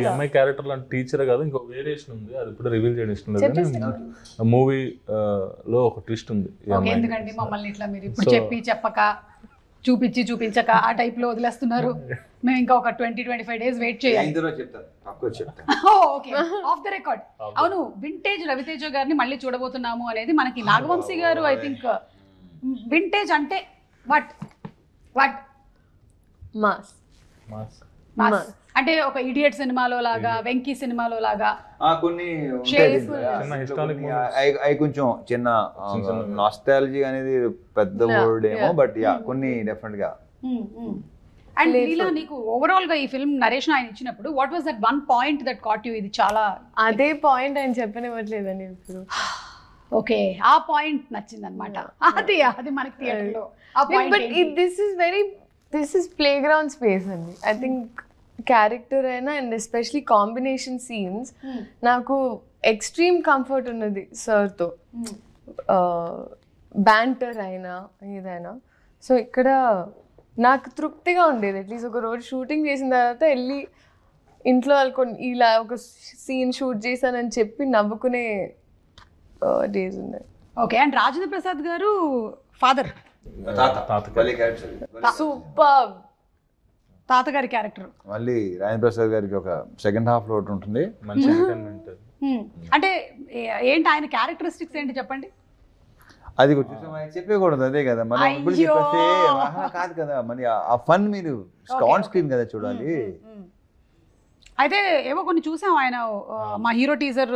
ఈ అమ్మాయి క్యారెక్టర్ లాంటి టీచర్ కాదు, ఇంకో వేరియేషన్ ఉంది, అది ఇప్పుడు రివీల్ చేయడం ఇష్టం లేదు. మూవీ లో ఒక ట్విస్ట్ ఉంది. ఎందుకంటే మమ్మల్ని ఇట్లా మీరు ఇప్పుడు చెప్పక చూపించక ఆ టైప్ లో వదిలేస్తున్నారు. మేము ఇంకా ఒక 20-25 days వెయిట్ చేయాలి. Okay, of the record. అవును, వింటేజ్ రవితేజ గారిని మళ్ళీ చూడబోతున్నాము అనేది మనకి నాగవంశీ గారు ఐ థింక్ వింటేజ్ అంటే వాట్ మాస్ అంటే ఒక ఇడియట్ సినిమాలో లాగా, వెంకీ సినిమాలో లాగా కొన్ని కొంచెం చిన్న నాస్టాలజీ అనేది పెద్ద వర్డ్ ఏమో, బట్ యా కొన్ని డెఫినెట్ గా. అండ్ లీలా, నీకు ఓవరాల్ గా ఈ ఫిల్మ్ నరేషన్ ఆయన ఇచ్చినప్పుడు what was that one point that caught you? ఇది చాలా అదే పాయింట్ ఆయన చెప్పనివ్వట్లేదని ఇప్పుడు. ఓకే, ఆ పాయింట్ నచ్చింది అనమాట. అది మనకి థియేటర్ లో ఆ point. But this is play ground space అండి. ఐ థింక్ క్యారెక్టర్ అయినా అండ్ ఎస్పెషలీ కాంబినేషన్ సీన్స్ నాకు ఎక్స్ట్రీమ్ కంఫర్ట్ ఉన్నది సార్తో, బ్యాంటర్ అయినా ఏదైనా. సో ఇక్కడ నాకు తృప్తిగా ఉండేది. అట్లీస్ట్ ఒక రోజు షూటింగ్ చేసిన తర్వాత వెళ్ళి ఇంట్లో వాళ్ళకొని ఇలా ఒక సీన్ షూట్ చేశానని చెప్పి నవ్వుకునే డేస్ ఉన్నాయి. ఓకే, అండ్ రాజేంద్ర ప్రసాద్ గారు ఫాదర్, సూపర్ తాతగారి క్యారెక్టర్. మళ్ళీ రాజేంద్ర ప్రసాద్ గారికి ఒక సెకండ్ హాఫ్ లో ఉంటుంది. అంటే ఏంటి ఆయన క్యారెక్టరిస్టిక్స్ ఏంటి చెప్పండి. అది చెప్పకూడదు, అదే కదా మనం ఇప్పుడు చెప్పేస్తే కాదు కదా, మరి ఆ ఫన్ మీరు ఆన్ స్క్రీన్ కదా చూడాలి. అయితే ఏవో కొన్ని చూసాం ఆయన మా హీరో టీజర్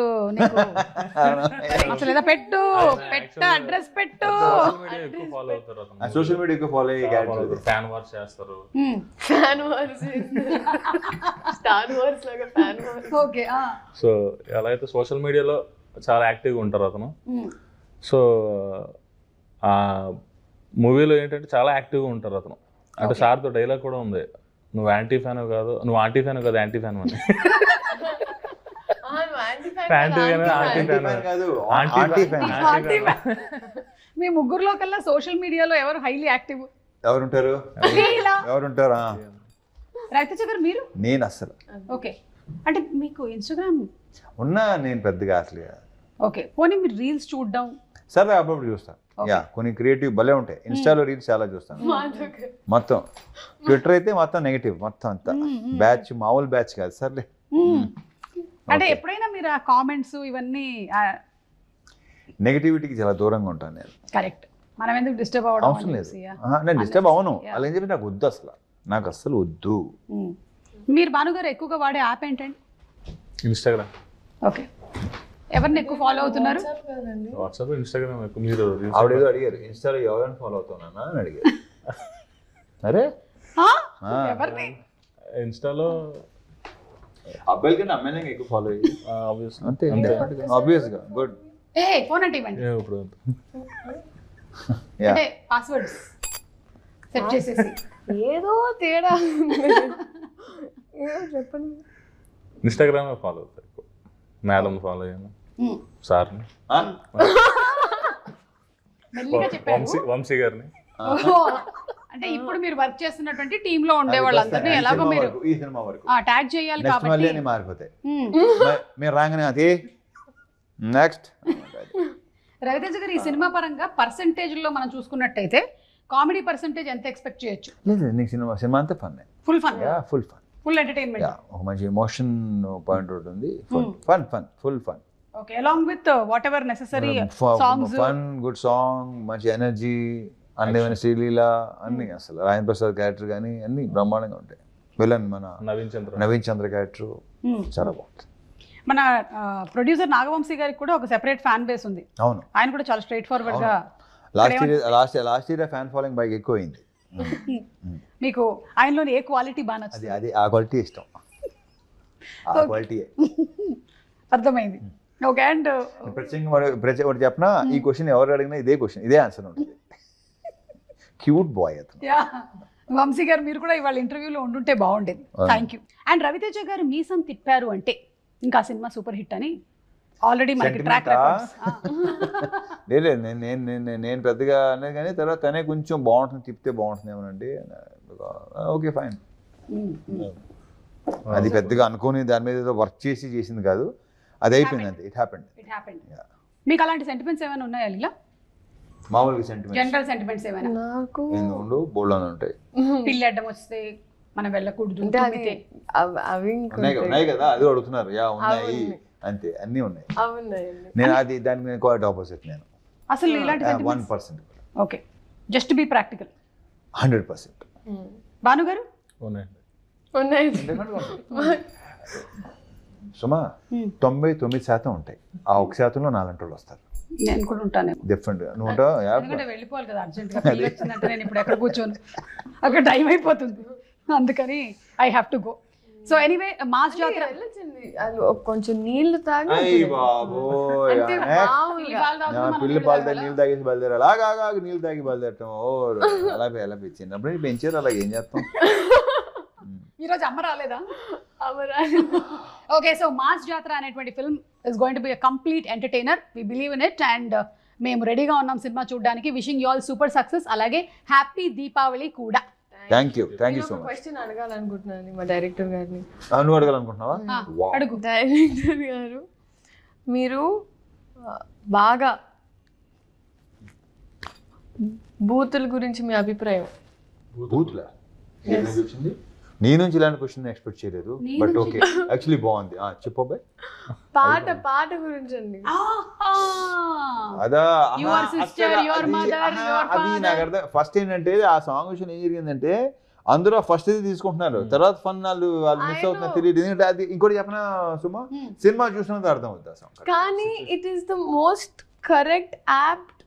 అసలు ఏదో పెట్టు అడ్రస్ పెట్టు, సోషల్ మీడియా ఎక్కువ ఫాలో అయ్యే క్యారెక్టర్. ఫ్యాన్ వార్స్ చేస్తారు, స్టార్ వార్స్ లాగా ఫ్యాన్ వార్స్. ఓకే, సో ఎలా అయితే సోషల్ మీడియాలో చాలా యాక్టివ్గా ఉంటారు అతను. సో ఆ మూవీలో ఏంటంటే చాలా యాక్టివ్గా ఉంటారు అతను. అంటే సార్తో డైలాగ్ కూడా ఉంది, నువ్వు యాంటీ ఫ్యాన్ కాదు, నువ్వు ఆంటీ ఫ్యాన్ కాదు, యాంటీ ఫ్యాన్ అని. మీ ముగ్గురులో కల్లా సోషల్ మీడియాలో ఎవరు హైలీ యాక్టివ్? ఎవరుంటారు? రవితేజ గారు, మీరు? నేను అసలు. ఓకే, అంటే మీకు ఇన్స్టాగ్రామ్ ఉన్నా నేను పెద్దగా అసలు. ఓకే, పోనీ మీరు రీల్స్ చూడడం సరే అప్పుడప్పుడు చూస్తాను. యా, కొన్ని క్రియేటివ్ భలే ఉంటాయి. ఇన్స్టాలో రీల్స్ చాలా చూస్తాను. మొత్తం ట్విట్టర్ అయితే మొత్తం నెగిటివ్, మొత్తం అంతా బ్యాచ్, మామూలు బ్యాచ్ కాదు. సర్లే. అంటే ఎప్పుడైనా మీరు ఆ కామెంట్స్ ఇవన్నీ నెగిటివిటీకి చాలా దూరంగా ఉంటాను నేను. కరెక్ట్. మనం ఎందుకు డిస్టర్బ్ అవ్వడం అవసరం లేదు. నేను డిస్టర్బ్ అవ్వను. అలా ఏం చెప్పి నాకు వద్దు, అసలు నాకు అస్సలు వద్దు. మీరు భానుగారు ఎక్కువగా వాడే యాప్ ఏంటండి? ఇన్స్టాగ్రామ్. ఓకే. ఎవరిని ఎక్కువ ఫాలో అవుతున్నారు? వాట్సాప్, ఇన్స్టాగ్రామ్ ఎక్కువ. మీరు ఆవిడేదో అడిగారు, ఇన్స్టాలో ఎవరైనా ఫాలో అవుతున్నానా అని అడిగారు. అరే ఎవరిని? ఇన్స్టాలో అబ్బాయిల కన్నా అమ్మాయిలకి ఎక్కువ ఫాలో అయ్యి అంతే. ఆబ్వియస్గా. గుడ్. ఏ ఫోన్ అంటే ఇవ్వండి. ఇప్పుడు అంటే పాస్వర్డ్స్ సెట్ చేసేసి ఏదో తేడా చెప్పండి. ఇన్స్టాగ్రామ్ ఫాలో అవుతారు ఎక్కువ. మేడం ఫాలో అయ్యాను, సార్ని, మెల్లిగా చెప్పారు. వంశీ గారిని. అంటే ఇప్పుడు మీరు వర్క్ చేస్తున్నటువంటి టీమ్ లో ఉండే వాళ్ళందరినీ ఎలాగో మీరు ఈ సినిమా వరకు ట్యాగ్ చేయాలి కాబట్టి అన్ని మారిపోతాయి. మీరు రాగానే అది నెక్స్ట్. రవితేజ గారు, ఈ సినిమా పరంగా పర్సెంటేజ్ లో మనం చూసుకున్నట్టయితే కామెడీ పర్సెంటేజ్ ఎంత ఎక్స్పెక్ట్ చేయొచ్చు? లేదు, నీకు సినిమా అంతా fun. Full fun. Full fun, full entertainment. ఒక మంచి ఎమోషన్ పాయింట్ ఉంటుంది. Fun, full fun. Okay. Along with what ever necessary songs, fun, good song, మంచి ఎనర్జీ, అన్ని శ్రీలీల అన్ని, అసలు రాజేంద్ర ప్రసాద్ క్యారెక్టర్ కానీ అన్ని బ్రహ్మాండంగా ఉంటాయి. విలన్ మన నవీన్ చంద్ర క్యారెక్టర్ చాలా బాగుంటుంది. మన ప్రొడ్యూసర్ నాగవంశీ గారికి కూడా ఒక సెపరేట్ ఫ్యాన్ బేస్ ఉంది. అవును, ఆయన కూడా చాలా స్ట్రైట్ ఫార్వర్డ్ గా. లాస్ట్ ఇయర్ ఫ్యాన్ ఫాలోయింగ్ బాగా ఎక్కువ అయింది. మీకు ఆయనలోని ఏ క్వాలిటీ బాగా నచ్చింది? అది ఆ క్వాలిటీ ఇష్టం. ఆ క్వాలిటీ అర్థమైంది. ఓకే. అండ్ ప్రత్యేకంగా ఒకటి చెప్పినా, ఈ క్వశ్చన్ ఎవరు అడిగినా ఇదే క్వశ్చన్, ఇదే ఆన్సర్ ఉంటుంది. క్యూట్ బాయ్ అతను. వంశీ గారు, మీరు కూడా ఇవాళ ఇంటర్వ్యూలో ఉండుంటే బాగుండేది. Thank you. అండ్ రవితేజ గారు మీసం తిప్పారు అంటే ఇంకా సినిమా సూపర్ హిట్ అని ఆల్రెడీ మనకి ట్రాక్ రికార్డ్స్. లేదు, నేను పెద్దగా అనేది కానీ తర్వాత తనే కొంచెం బాగుంటుంది, తిప్పితే బాగుంటుంది ఏమనండి. Okay fine. అది పెద్దగా అనుకోని దాని మీద వర్క్ చేసింది కాదు, అది అయిపోయింది అంతే. It happened. మీకు అలాంటి సెంటిమెంట్స్ ఏమైనా ఉన్నాయా లీలా? మామూలుగా సెంటిమెంట్స్, జనరల్ సెంటిమెంట్స్ ఏమైనా? నాకు ఉండు, బోల్డ్ ఉంటాయి. పిల్లి అడ్డం వస్తే మనం వెళ్ళకూడదు అవి ఉన్నాయి కదా, అది అడుగుతున్నారు. యా ఉన్నాయి, అంతే, అన్నీ ఉన్నాయి. నేను అది దానికి నేను క్వైట్ ఆపోజిట్. నేను అసలు ఇలాంటి 1%. Okay, just be practical. 100%. Bhanu గారు? సుమా 99% ఉంటాయి, ఆ 1%లో నాలంటి వాళ్ళు వస్తారు. నేను కూడా ఉంటాను డిఫరెంట్. నువ్వు ఉంటావు, వెళ్ళిపోవాలి కదా అర్జెంట్ గా. పిల్లి వచ్చిందంటే నేను ఇప్పుడు ఎక్కడ కూర్చోను, అక్కడ టైం అయిపోతుంది. అందుకని I have to go. So anyway, mass జాతర కొంచెం నీళ్లు తాగి పిల్లి పాలు తాగి నీళ్ళు తాగేసి బయలుదేరాలి. అలాగా నీళ్ళు తాగి బయలుదేరటం అలా చిన్నప్పుడు పెంచారు, అలా ఏం చేస్తాం. ఈరోజు అమ్మ రాలేదా? ఓకే, సో మాస్ జాతర అనేటువంటి film is going to be a complete entertainer. We believe in it and మేము రెడీగా ఉన్నాం సినిమా చూడడానికి. Wishing you all super success, అలాగే హ్యాపీ దీపావళి కూడా. Thank you so much. Question అడగాలనుకుంటున్నాను మా డైరెక్టర్ గారిని. నువ్వు అడగాలనుకుంటున్నావా? అడుగు. డైరెక్టర్ గారు, మీరు బాగా బూతుల గురించి మీ అభిప్రాయం? బూతులా? నీ నుంచి ఇలాంటి క్వశ్చన్ ఎక్స్పెక్ట్ చేయలేదు, బట్ ఓకే, యాక్చువల్లీ బాగుంది. చెప్పబాయ్. పాట గురించి అండి. అదా అది నాకు అర్థం. ఫస్ట్ ఏంటంటే ఆ సాంగ్ విషయం ఏం జరిగిందంటే, అందరూ ఫస్ట్ ఇది తీసుకుంటున్నారు, తర్వాత ఫన్ వాళ్ళు మిస్ అవుతున్నారు, తెలియదు. ఎందుకంటే అది ఇంకోటి చెప్పిన సుమా, సినిమా చూసినంత అర్థం అవుతుంది ఆ సాంగ్. కానీ it is the most correct apt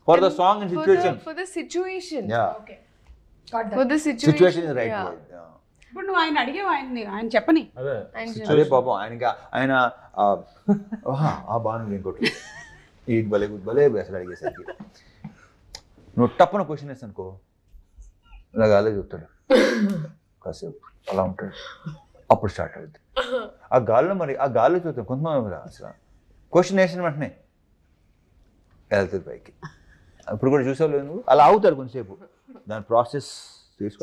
for the song and situation. For the situation. Okay, for the situation is right. ఇప్పుడు నువ్వు ఆయన అడిగేవా? ఆయన చెప్పని అదే పాపం ఆయన ఆ బాను ఇంకోటి ఈ భలే అసలు అడిగేసరికి నువ్వు టప్పున క్వశ్చన్ వేసి అనుకో, ఇలా గాలే చూస్తాడు కాసేపు, అలా ఉంటాడు, అప్పుడు స్టార్ట్ అవుతుంది ఆ గాల్లో. మరి ఆ గాల్లో చూస్తాడు కొంతమంది అసలు క్వశ్చన్ వేసిన వెంటనే వెళ్తుంది పైకి. ఇప్పుడు కూడా చూసావు నువ్వు, అలా అవుతాడు కొంచెంసేపు, దాని ప్రాసెస్ చేసి.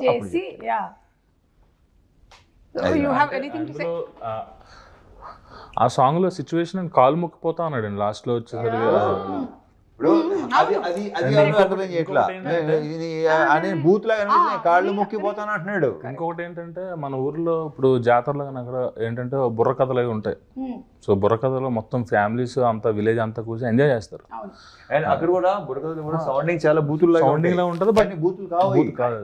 ఆ సాంగ్ లో సిచ్యువేషన్ కాలు మొక్కిపోతా ఉన్నాడు లాస్ట్ లో వచ్చేసరికి. ఇప్పుడు అది అది అది అర్థం చేయట్లా అని బూత్ లాగా కాళ్ళు మొక్కిపోతాను అంటున్నాడు. ఇంకొకటి ఏంటంటే మన ఊర్లో ఇప్పుడు జాతరలో కానీ అక్కడ ఏంటంటే బుర్ర కథలు అవి ఉంటాయి. సో బుర్ర కథలో మొత్తం ఫ్యామిలీస్ అంతా విలేజ్ అంతా కూర్చొని ఎంజాయ్ చేస్తారు. అండ్ అక్కడ కూడా బుర్ర కథలు కూడా సౌండింగ్ చాలా బూతులు సౌండింగ్ లా ఉంటుంది, బట్ బూతులు కాదు.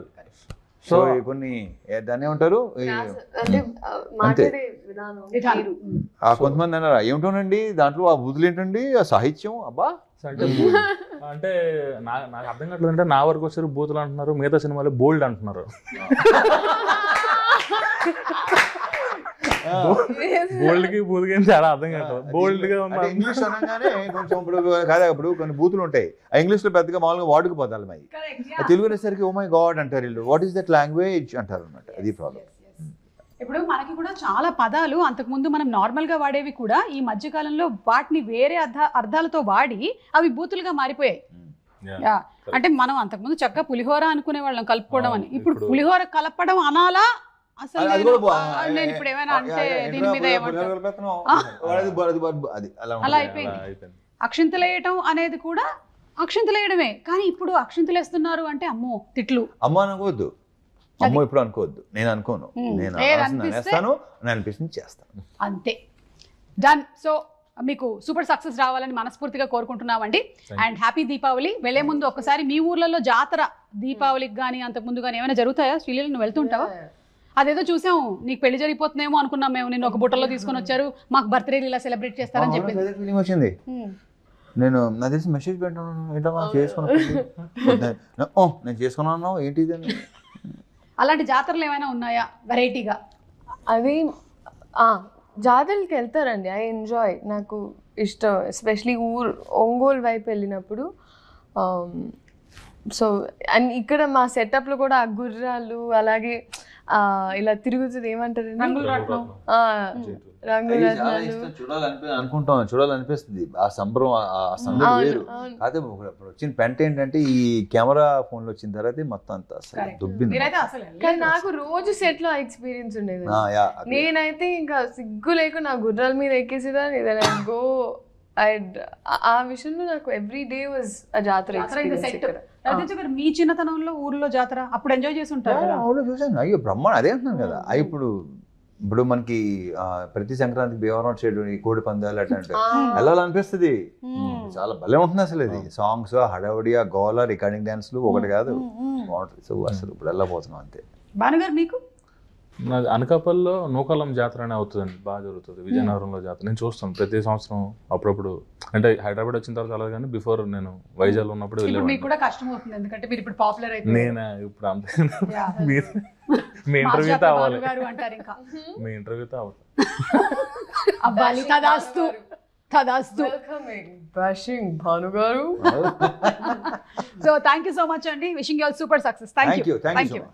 సో కొన్ని దాన్ని ఏమంటారు కొంతమంది అన్నారా ఏమిటోనండి దాంట్లో ఆ బూతులు ఏంటండి ఆ సాహిత్యం అబ్బా అంటే నాకు అర్థం కావట్లేదు. అంటే నా వరకు వచ్చారు బూతులు అంటున్నారు, మిగతా సినిమాలో బోల్డ్ అంటున్నారు. బోల్డ్ కి బూత్ కి చాలా అర్థం కాదు. బోల్డ్ గా ఇంగ్లీష్ అనగానే కొంచెం ఇప్పుడు కాదా ఇప్పుడు కొన్ని బూతులు ఉంటాయి ఆ ఇంగ్లీష్ లో పెద్దగా మామూలుగా వాడుకుపోతారు మరి తెలుగు అనేసరికి ఓ మై గాడ్ అంటారు వీళ్ళు, వాట్ ఈస్ దట్ లాంగ్వేజ్ అంటారు అనమాట. అది ప్రాబ్లం. ఇప్పుడు మనకి కూడా చాలా పదాలు అంతకుముందు మనం నార్మల్గా వాడేవి కూడా ఈ మధ్యకాలంలో వాటిని వేరే అర్థాలతో వాడి అవి బూతులుగా మారిపోయాయి. అంటే మనం అంతకుముందు చక్కగా పులిహోర అనుకునే వాళ్ళం కలుపుకోవడం అని, ఇప్పుడు పులిహోర కలపడం అనాలా అసలు నేను ఇప్పుడు ఏమైనా అంటే దీని మీద అలా అయిపోయింది. అక్షింతలేయటం అనేది కూడా అక్షింతలేయడమే, కానీ ఇప్పుడు అక్షింతలేస్తున్నారు అంటే అమ్మో తిట్లు. అమ్మ అనుకోవద్దు, అమ్మో ఇప్పుడు అనుకోవద్దు, నేను అనుకోను, నేను అనేస్తాను, నేను అనిపిస్తుంది చేస్తాను అంతే. డన్. సో మీకు సూపర్ సక్సెస్ రావాలని మనస్ఫూర్తిగా కోరుకుంటున్నామండి. And happy Deepavali. వెళ్లే ముందు ఒకసారి మీ ఊర్లలో జాతర దీపావళికి కానీ అంతకుముందు కానీ ఏమైనా జరుగుతాయా? శ్రీలీల నువ్వు వెళ్తుంటావా? అదేదో చూసాం, నీకు పెళ్లి జరిగిపోతుందేమో అనుకున్నాం మేము, నిన్ను ఒక బుట్టలో తీసుకొని వచ్చారు, మాకు బర్త్డే ఇలా సెలబ్రేట్ చేస్తారని చెప్పింది. ఫీలింగ్ వచ్చింది. నేను నా తెలిసి మెసేజ్ పెట్టాను ఏంటమ్మా నేను చేసుకున్నాను ఏంటి ఇది. అలాంటి జాతరలు ఏమైనా ఉన్నాయా వెరైటీగా? అవి జాతరలకి వెళ్తారండి, ఐ ఎంజాయ్, నాకు ఇష్టం. ఎస్పెషలీ ఒంగోలు వైపు వెళ్ళినప్పుడు. సో అండ్ ఇక్కడ మా సెటప్లో కూడా ఆ గుర్రాలు అలాగే ఇలా తిరుగుతుంది, ఏమంటారు చూడాలనిపిస్తుంది. ఆ సంబరం ఆ సందడి వేరు. అదే ఇప్పుడు వచ్చిన పెంట ఏంటంటే ఈ కెమెరా ఫోన్ లో వచ్చిన తర్వాత మొత్తం అంతా అసలు దుబ్బింది. కానీ నాకు రోజు సెట్ లో ఎక్స్పీరియన్స్ ఉండేది. నేనైతే ఇంకా సిగ్గు లేక నా గుర్రాల మీద ఎక్కేసేదాన్ని. గో ఆ విషయంలో నాకు ఎవ్రీ డే వాజ్ ఆ జాతర. మీ చిన్నతనంలో ఊర్లో జాతర అప్పుడు ఎంజాయ్ చేసి ఉంటారు? చూసాను. అయ్యో బ్రహ్మాండ, అదే అంటున్నాను కదా. ఇప్పుడు మనకి ప్రతి సంక్రాంతికి భీమవరం సైడ్ కోడి పందాలు అట్లాంటి వెళ్ళాలనిపిస్తుంది. చాలా భలే ఉంటుంది అసలు. ఇది సాంగ్స్ హడావుడి గోల రికార్డింగ్ డాన్స్లు ఒకటి కాదు, బాగుంటుంది. సో అసలు ఇప్పుడు వెళ్ళబోతున్నాం అంతే. భానుగారు మీకు? నాది అనకాపల్లిలో నూకాలం జాతర అనే అవుతుందండి, బాగా జరుగుతుంది. విజయనగరంలో జాతర నేను చూస్తాను ప్రతి సంవత్సరం. అప్పుడప్పుడు అంటే హైదరాబాద్ వచ్చిన తర్వాత అలా, కానీ బిఫోర్ నేను వైజాగ్ ఉన్నప్పుడు వెళ్ళేవాడిని. మీకు కూడా కష్టం అవుతుంది ఎందుకంటే మీరు ఇప్పుడు పాపులర్ అయిపోయారు. నేను ఇప్పుడు అంతే. మీ ఇంటర్వ్యూతో అవ్వాలి, మీ ఇంటర్వ్యూతో అవ్వాలి. అవ్వాలి. తదాస్తు తదాస్తు. భానుగారు. So thank you so much అండి. Wishing you all super success. Thank you.